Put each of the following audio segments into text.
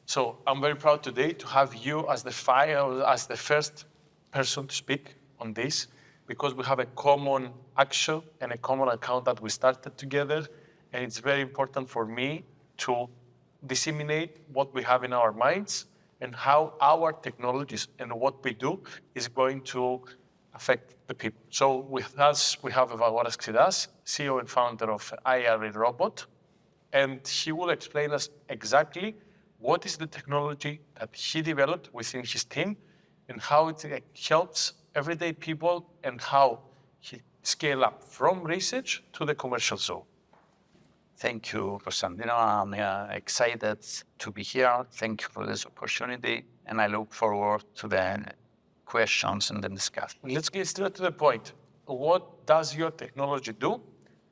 So I'm very proud today to have you as the first person to speak on this, because we have a common action and a common account that we started together, and it's very important for me to disseminate what we have in our minds and how our technologies and what we do is going to affect the people. So with us, we have Evagoras Xidas, CEO and founder of IRA Robot, and he will explain us exactly what is the technology that he developed within his team and how it helps everyday people and how he scale up from research to the commercial zone. Thank you, Constantino. I'm excited to be here. Thank you for this opportunity, and I look forward to the questions and the discussion. Let's get straight to the point. What does your technology do,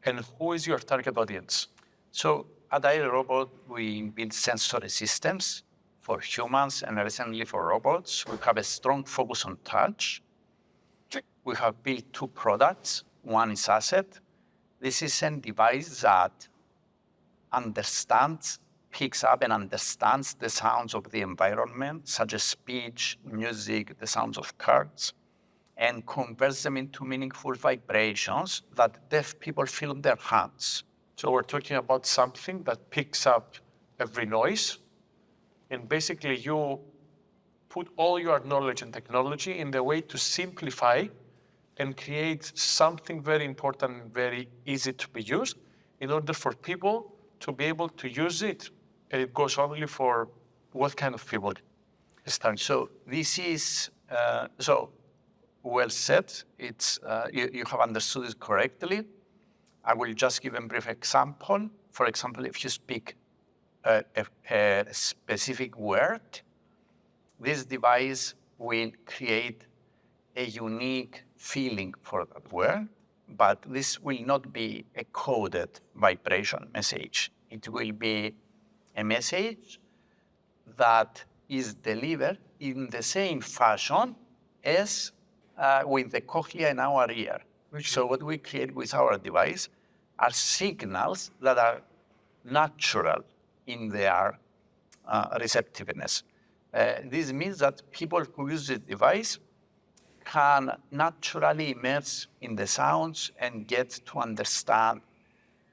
and who is your target audience? So at iRobot, we build sensory systems for humans and recently for robots. We have a strong focus on touch. We have built two products. One is Asset. This is a device that picks up and understands the sounds of the environment, such as speech, music, the sounds of cars, and converts them into meaningful vibrations that deaf people feel in their hands. So we're talking about something that picks up every noise, and basically you put all your knowledge and technology in the way to simplify and create something very important and very easy to be used in order for people to be able to use it. And it goes only for what kind of people? So this is, so well said. It's, you have understood it correctly. I will just give a brief example. For example, if you speak a specific word, this device will create a unique feeling for that word, but this will not be a coded vibration message. It will be a message that is delivered in the same fashion as with the cochlea in our ear. So what we create with our device are signals that are natural in their receptiveness. This means that people who use the device can naturally immerse in the sounds and get to understand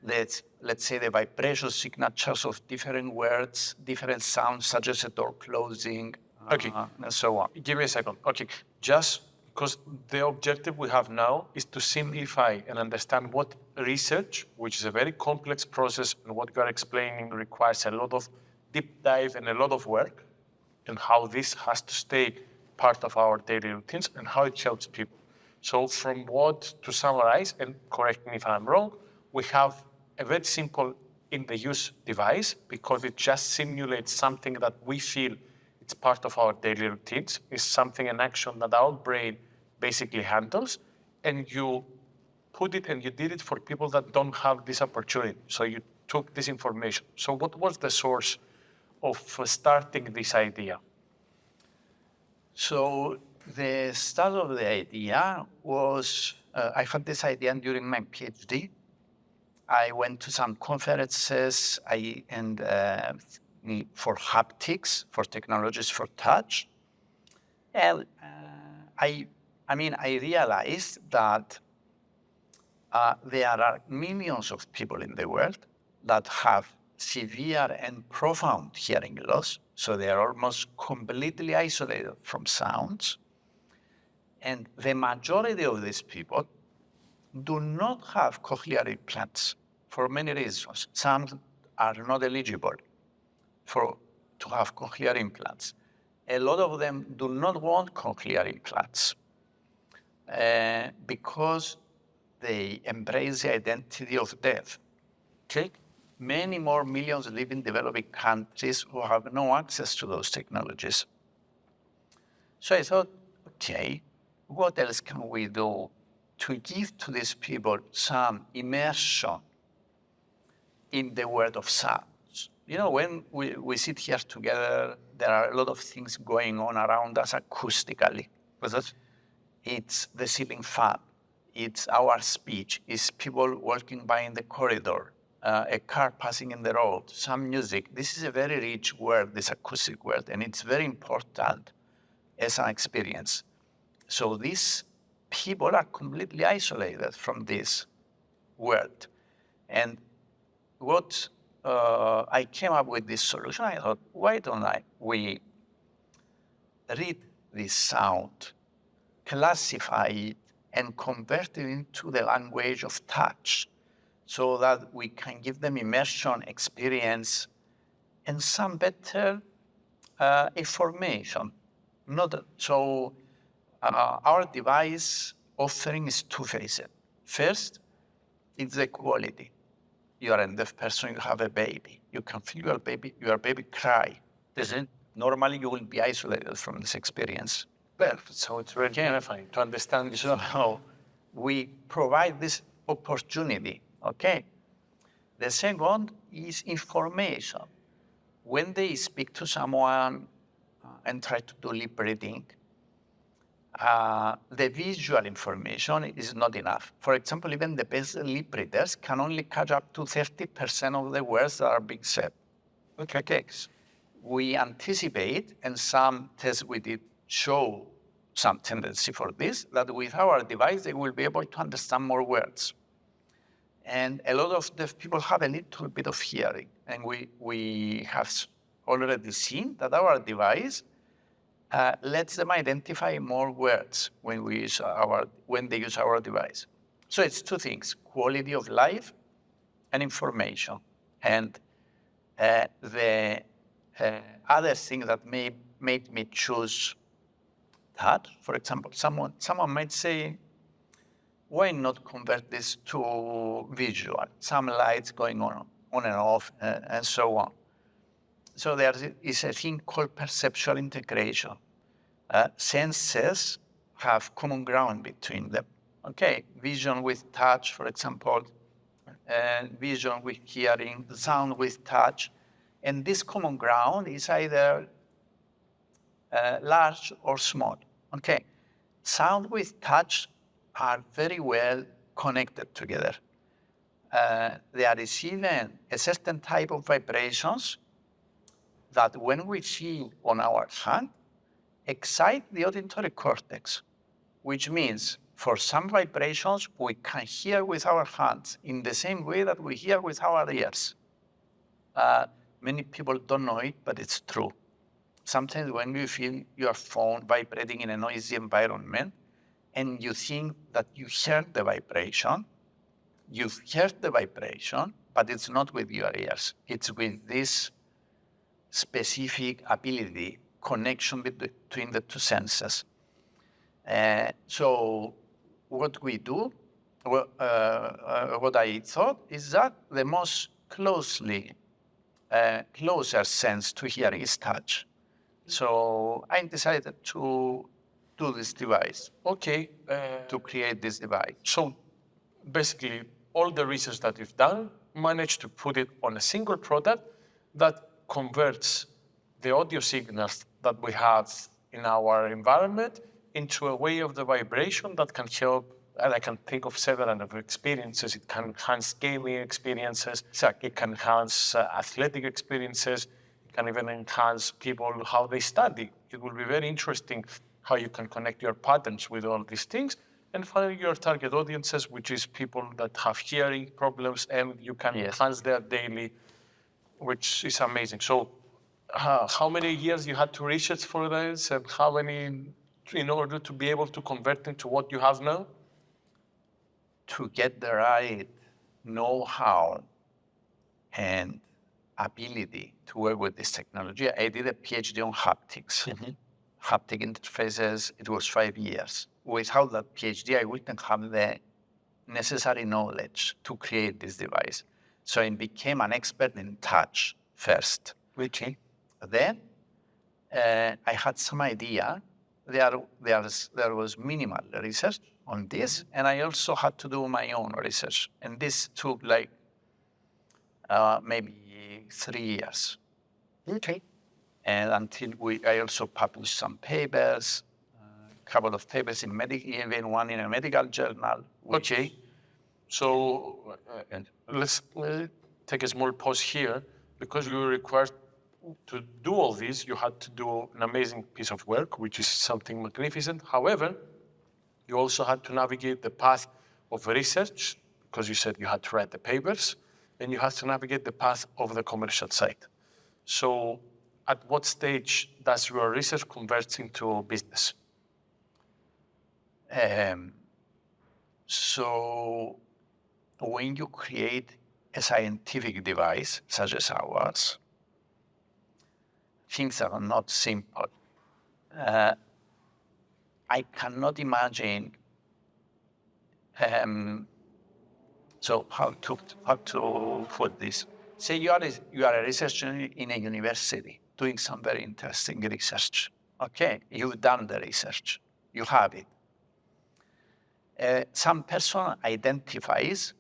that, let's say, the vibration signatures of different words, different sounds, such as a door closing, and so on. Give me a second. Okay, just because the objective we have now is to simplify and understand what research, which is a very complex process, and what you are explaining requires a lot of deep dive and a lot of work, and how this has to stay part of our daily routines and how it helps people. So from what, to summarize, and correct me if I'm wrong, we have a very simple in-the-use device because it just simulates something that we feel it's part of our daily routines, is something, an action that our brain basically handles, and you put it and you did it for people that don't have this opportunity. So you took this information. So what was the source of starting this idea? So the start of the idea was, I had this idea during my PhD. I went to some conferences for haptics, for technologies for touch. And I realized that there are millions of people in the world that have severe and profound hearing loss. So they are almost completely isolated from sounds. And the majority of these people do not have cochlear implants for many reasons. Some are not eligible to have cochlear implants. A lot of them do not want cochlear implants because they embrace the identity of death. Okay? Many more millions live in developing countries who have no access to those technologies. So I thought, okay, what else can we do to give to these people some immersion in the world of sounds? You know, when we sit here together, there are a lot of things going on around us acoustically. It's the ceiling fan. It's our speech. It's people walking by in the corridor. a car passing in the road, some music. This is a very rich world, this acoustic world, and it's very important as an experience. So these people are completely isolated from this world. And what I came up with this solution, I thought, why don't we read this sound, classify it, and convert it into the language of touch so that we can give them immersion experience and some better information. Our device offering is two-faced. First, it's the quality. You are a deaf person, you have a baby. You can feel your baby cry. Normally, you will be isolated from this experience. Well, so it's very terrifying to understand. So we provide this opportunity, okay? The second is information. When they speak to someone and try to do lip reading, the visual information is not enough. For example, even the best lip readers can only catch up to 30% of the words that are being said. Okay. We anticipate, and some tests we did show some tendency for this, that with our device, they will be able to understand more words. And a lot of deaf people have a little bit of hearing. And we have already seen that our device lets them identify more words when they use our device. So it's two things: quality of life and information. And the other thing that made me choose that, for example, someone might say, why not convert this to visual? Some lights going on and off, and so on. So there is a thing called perceptual integration. Senses have common ground between them. Okay, vision with touch, for example, and vision with hearing, sound with touch. And this common ground is either large or small. Okay, sound with touch are very well connected together. They are receiving a certain type of vibrations that when we feel on our hand, excite the auditory cortex, which means for some vibrations, we can hear with our hands in the same way that we hear with our ears. Many people don't know it, but it's true. Sometimes when you feel your phone vibrating in a noisy environment, and you think that you heard the vibration, you've heard the vibration, but it's not with your ears. It's with this specific ability, connection between the two senses. So what we do, what I thought is that the most closer sense to hearing is touch. So I decided to do this device. Okay. To create this device. So basically, all the research that you've done managed to put it on a single product that converts the audio signals that we have in our environment into a way of the vibration that can help. And I can think of several of experiences. It can enhance gaming experiences. It can enhance athletic experiences. It can even enhance people how they study. It will be very interesting how you can connect your patterns with all these things and find your target audiences, which is people that have hearing problems, and you can enhance their daily, which is amazing. So how many years you had to research for this, and how many in order to be able to convert into what you have now? To get the right know-how and ability to work with this technology, I did a PhD on haptics. Haptic interfaces, it was 5 years. Without that PhD, I wouldn't have the necessary knowledge to create this device. So I became an expert in touch first. Okay. Then I had some idea. There was minimal research on this, and I also had to do my own research. And this took like maybe 3 years. Okay. And until I also published some papers, a couple of papers in even one in a medical journal. Okay. So take a small pause here. Because you were required to do all this, you had to do an amazing piece of work, which is something magnificent. However, you also had to navigate the path of research, because you said you had to write the papers, and you had to navigate the path of the commercial side. So at what stage does your research convert into business? So when you create a scientific device such as ours, things are not simple. I cannot imagine so how to put this. Say you are a researcher in a university doing some very interesting research. Okay, you've done the research, you have it. Some person identifies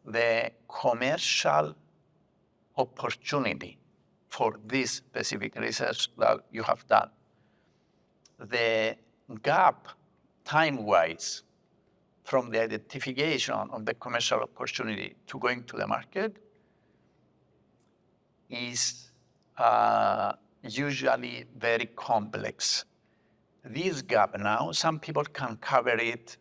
the commercial opportunity for this specific research that you have done. The gap time-wise from the identification of the commercial opportunity to going to the market is usually very complex. This gap now, some people can cover it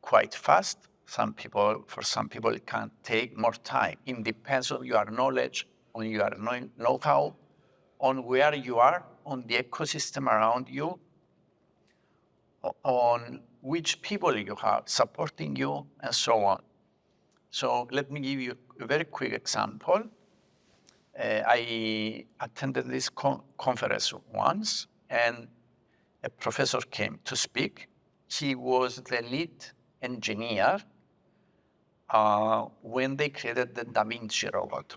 quite fast. For some people, it can take more time. It depends on your knowledge, on your know-how, on where you are, on the ecosystem around you, on which people you have supporting you, and so on. So let me give you a very quick example. I attended this conference once, and a professor came to speak. He was the lead engineer when they created the Da Vinci robot,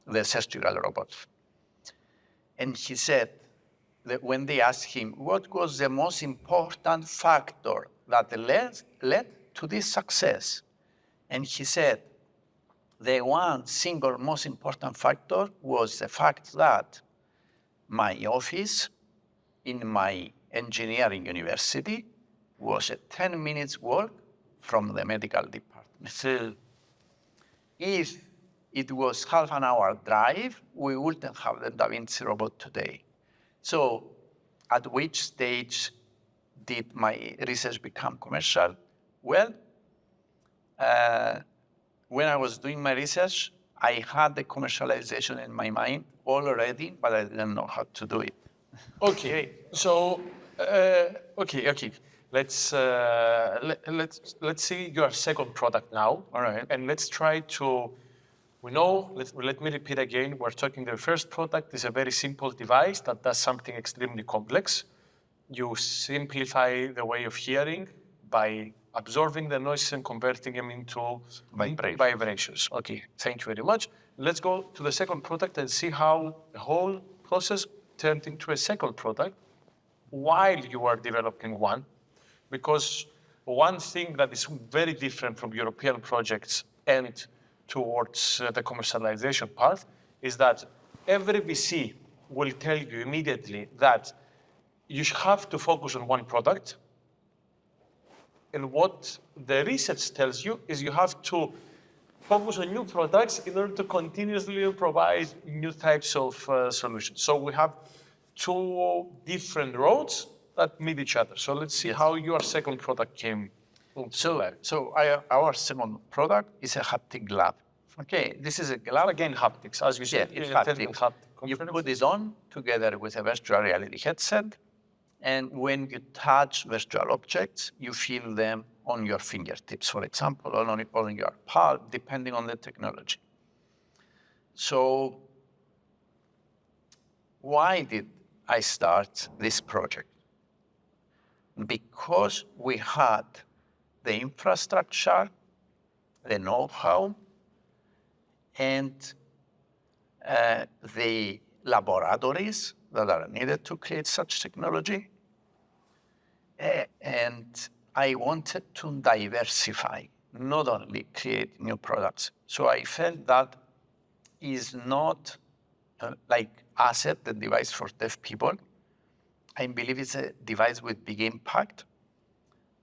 the surgical robot. And he said that when they asked him what was the most important factor that led to this success, and he said the one single most important factor was the fact that my office in my engineering university was a 10 minutes walk from the medical department. So if it was half an hour drive, we wouldn't have the Da Vinci robot today. So at which stage did my research become commercial? Well, when I was doing my research, I had the commercialization in my mind already, but I didn't know how to do it. Okay, so okay. Let's see your second product now. All right. And let's try to. We know. Let me repeat again. We're talking the first product is a very simple device that does something extremely complex. You simplify the way of hearing by absorbing the noises and converting them into vibrations. Okay, thank you very much. Let's go to the second product and see how the whole process turned into a second product while you are developing one. Because one thing that is very different from European projects and towards the commercialization part is that every VC will tell you immediately that you have to focus on one product. And what the research tells you is you have to focus on new products in order to continuously provide new types of solutions. So we have two different roads that meet each other. So let's see how your second product came. Our second product is a haptic lab. Okay, this is a lab. Again, haptics, as you said. Yeah, it's haptic. You put this on together with a virtual reality headset, and when you touch virtual objects, you feel them on your fingertips, for example, or on your palm, depending on the technology. So why did I start this project? Because we had the infrastructure, the know-how, and the laboratories that are needed to create such technology. And I wanted to diversify, not only create new products. So I felt that is not like asset, the device for deaf people. I believe it's a device with big impact,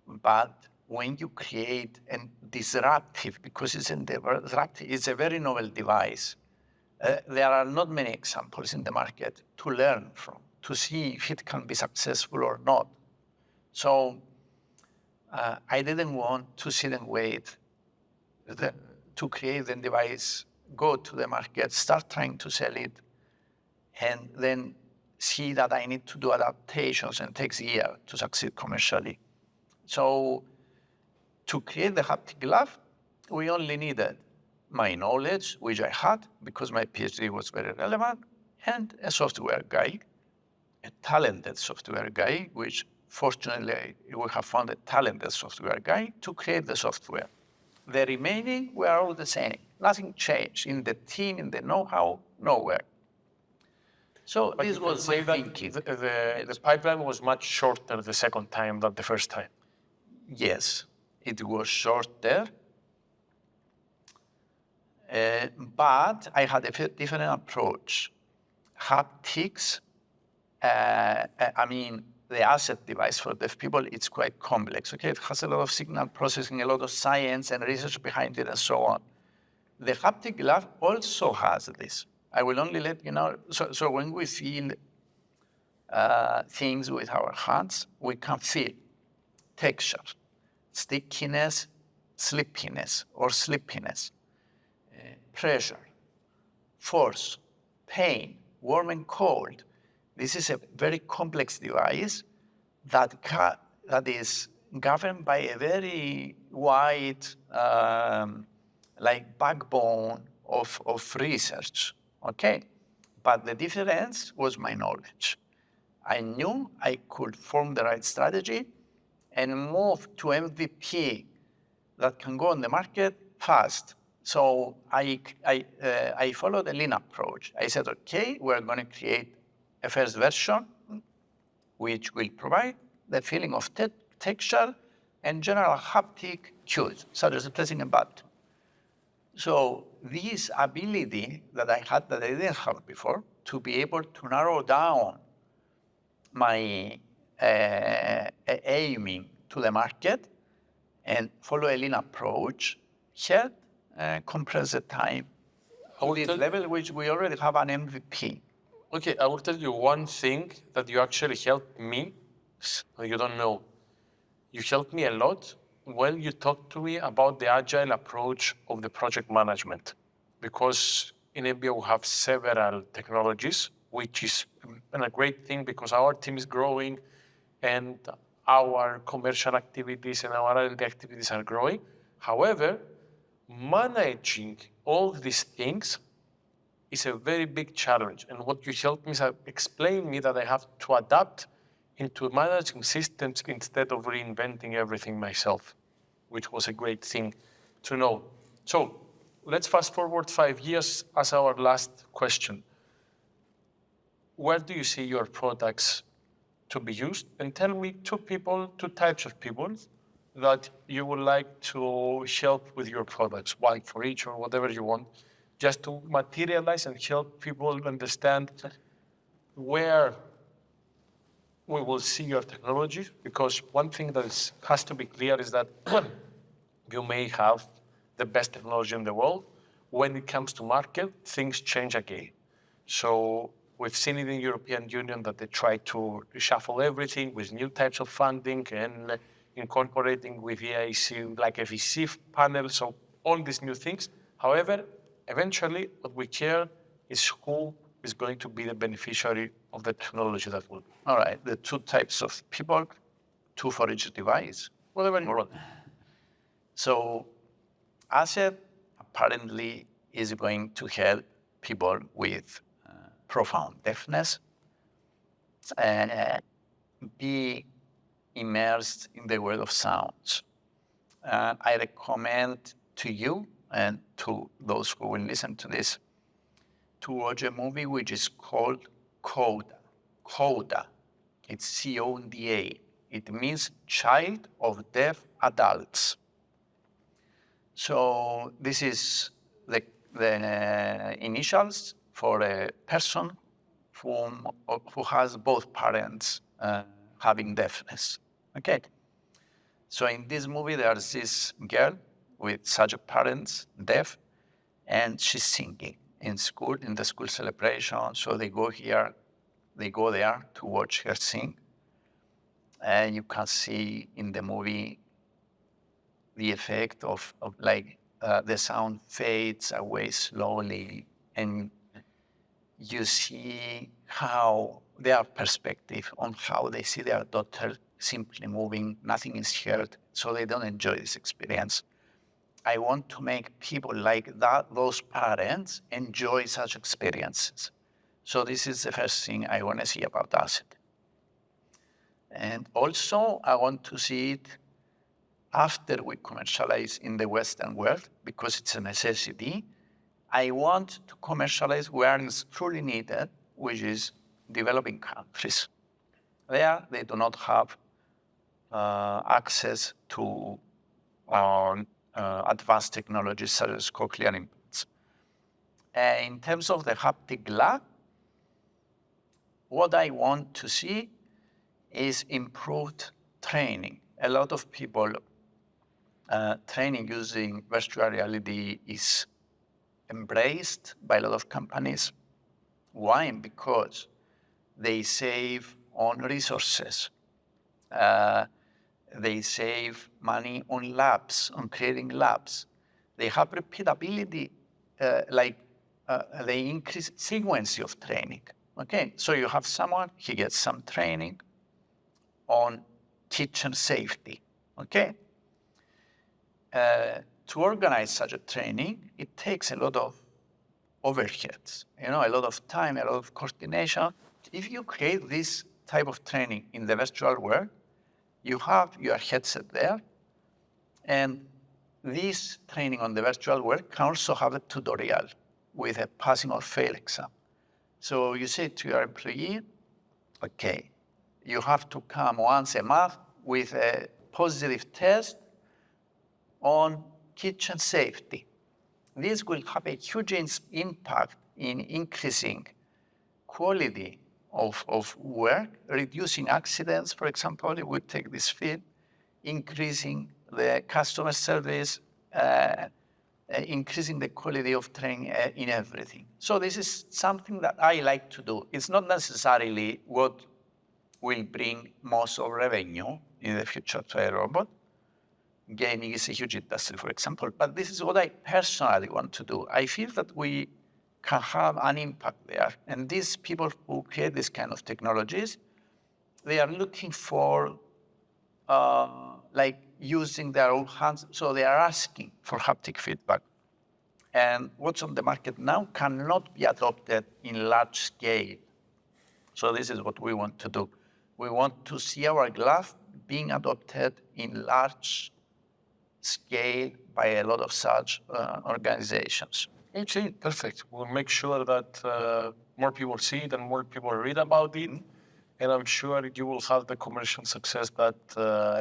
but when you create a disruptive, because it's a very novel device, there are not many examples in the market to learn from, to see if it can be successful or not. So I didn't want to sit and wait to create the device, go to the market, start trying to sell it, and then see that I need to do adaptations and it takes a year to succeed commercially. So to create the haptic glove, we only needed my knowledge, which I had because my PhD was very relevant, and a software guy, a talented software guy, which fortunately we have found a talented software guy to create the software. The remaining were all the same. Nothing changed in the team, in the know-how, nowhere. So But this you can was my say that thinking. the pipeline was much shorter the second time than the first time. Yes, it was shorter, but I had a different approach. Haptics, I mean, the asset device for deaf people, it's quite complex, okay? It has a lot of signal processing, a lot of science and research behind it and so on. The haptic glove also has this. I will only let you know, so when we feel things with our hands, we can feel texture, stickiness, slippiness or sleepiness, pressure, force, pain, warm and cold. This is a very complex device that is governed by a very wide backbone of research, okay? But the difference was my knowledge. I knew I could form the right strategy and move to MVP that can go on the market fast. So I followed a lean approach. I said, okay, we're going to create a first version which will provide the feeling of texture and general haptic cues, such as pressing a button. So this ability that I had that I didn't have before, to be able to narrow down my aiming to the market and follow a lean approach, helped compress the time to this level, which we already have an MVP. Okay, I will tell you one thing that you actually helped me, that you don't know. You helped me a lot when you talked to me about the agile approach of the project management. Because in Embio we have several technologies, which is a great thing because our team is growing and our commercial activities and our R&D activities are growing. However, managing all these things is a very big challenge. And what you helped me is explain me that I have to adapt into managing systems instead of reinventing everything myself, which was a great thing to know. So let's fast forward 5 years as our last question. Where do you see your products to be used? And tell me two types of people that you would like to help with your products, one for each or whatever you want, just to materialize and help people understand where we will see your technology. Because one thing that has to be clear is that you may have the best technology in the world. When it comes to market, things change again. So we've seen in the European Union that they try to reshuffle everything with new types of funding and incorporating with EIC like a VC panel, so all these new things. However, eventually what we care is who is going to be the beneficiary of the technology that will. All right, the two types of people, two for each device. Whatever you want. So asset apparently is going to help people with profound deafness and be immersed in the world of sounds. I recommend to you and to those who will listen to this to watch a movie which is called CODA. CODA. It's CODA. It means Child of Deaf Adults. So this is the initials for a person who has both parents having deafness. Okay. So in this movie, there's this girl with such parents, deaf, and she's singing in school, in the school celebration. So they go there to watch her sing. And you can see in the movie the effect of like the sound fades away slowly, and you see how their perspective on how they see their daughter simply moving, nothing is heard, so they don't enjoy this experience. I want to make people like that, those parents, enjoy such experiences. So this is the first thing I want to see about asset. And also, I want to see it after we commercialize in the Western world, because it's a necessity. I want to commercialize where it's truly needed, which is developing countries. There, they do not have access to advanced technologies such as cochlear implants. In terms of the haptic lab, what I want to see is improved training. A lot of people training using virtual reality is embraced by a lot of companies. Why? Because they save on resources. They save money on labs, on creating labs. They have repeatability, they increase frequency of training. Okay, so you have someone, he gets some training on kitchen safety. Okay, to organize such a training, it takes a lot of overheads, a lot of time, a lot of coordination. If you create this type of training in the virtual world, you have your headset there, and this training on the virtual world can also have a tutorial with a passing or fail exam. So you say to your employee, okay, you have to come once a month with a positive test on kitchen safety. This will have a huge impact in increasing quality of work, reducing accidents, for example, it would take this field, increasing the customer service, increasing the quality of training in everything. So this is something that I like to do. It's not necessarily what will bring most of revenue in the future to a robot. Gaming is a huge industry, for example, but this is what I personally want to do. I feel that we can have an impact there. And these people who create this kind of technologies, they are looking for using their own hands. So they are asking for haptic feedback. And what's on the market now cannot be adopted in large scale. So this is what we want to do. We want to see our glove being adopted in large scale by a lot of such organizations. Okay, perfect. We'll make sure that more people see it and more people read about it. And I'm sure you will have the commercial success that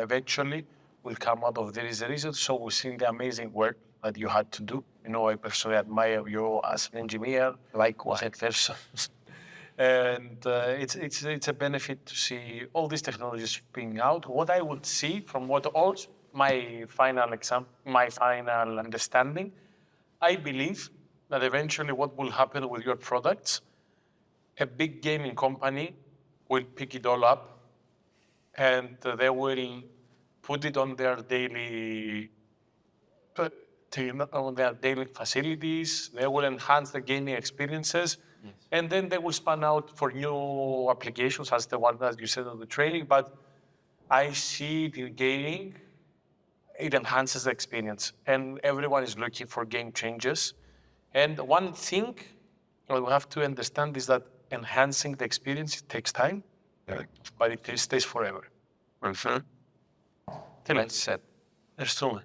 eventually will come out of this research. So we've seen the amazing work that you had to do. I personally admire you as an engineer, Likewise. as a person. And it's a benefit to see all these technologies being out. What I would see from my final understanding, I believe that eventually what will happen with your products, a big gaming company will pick it all up and they will put it on their daily facilities. They will enhance the gaming experiences. Yes. And then they will span out for new applications as the one that you said on the training. But I see it in gaming, it enhances the experience and everyone is looking for game changes. And one thing that we have to understand is that enhancing the experience, it takes time, but it stays forever. Well said. There's so much.